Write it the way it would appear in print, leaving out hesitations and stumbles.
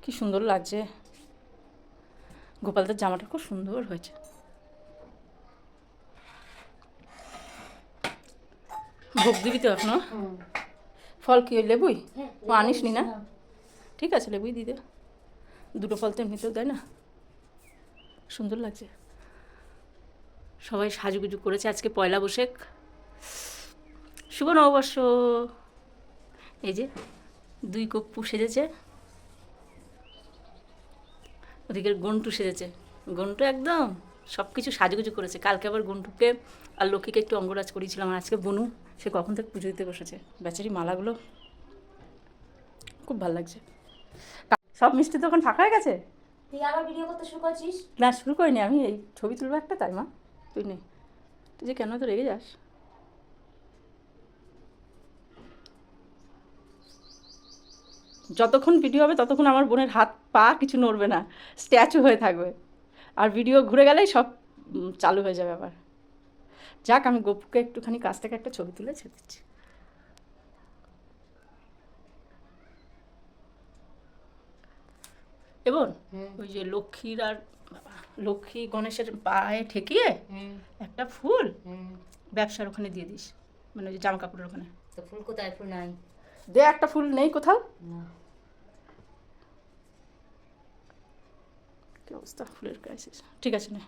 কি সুন্দর লাগছে, গোপালদের জামাটা খুব সুন্দর হয়েছে। ভোগ দিবি তো এখনো? ফল কি ওই লেবুই? ও আনিস নি না? ঠিক আছে, লেবুই দিয়ে দে। দুটো ফল তো এমনিতেও দেয় না। সুন্দর লাগছে। সবাই সাজুগুজু করেছে, আজকে পয়লা বৈশাখ, শুভ নববর্ষ। এই যে 2 কপ্পু সেজেছে, ওদিকে গন্টু সেজেছে। গন্টু একদম সব কিছু সাজুগুজু করেছে। কালকে আবার গন্টুকে আর লক্ষ্মীকে একটু অঙ্গরাজ করিয়েছিলাম, আর আজকে বনু সে কখন থেকে পুজো দিতে বসেছে। বেচারি মালাগুলো খুব ভালো লাগছে। সব মিষ্টি দোকান ফাঁকা হয়ে গেছে। তুই আবার ভিডিও করতে শুরু করছিস? না, শুরু করিনি, আমি এই ছবি তুলবো একটা, তাই মা তুই নেই। তুই যে কেন তো রেগে যাস? যতক্ষণ ভিডিও হবে ততক্ষণ আমার বোনের হাত পা কিছু নড়বে না, স্ট্যাচু হয়ে থাকবে। আর ভিডিও ঘুরে গেলেই সব চালু হয়ে যাবে আবার। যাক, আমি গপুকে একটুখানি কাছ থেকে একটা ছবি তুলে ছেড়ে দিচ্ছি। এবং ওই যে লক্ষ্মীর আর লক্ষ্মী গণেশের পায়ে ঠেকিয়ে একটা ফুল ব্যবসার ওখানে দিয়ে দিস, মানে ওই যে জামা কাপড়ের ওখানে। তো ফুল কোথায়? ফুল নাই। দে, একটা ফুল নেই কোথাও। না। কি অবস্থা ফুলের ক্রাইসিস। ঠিক আছে, না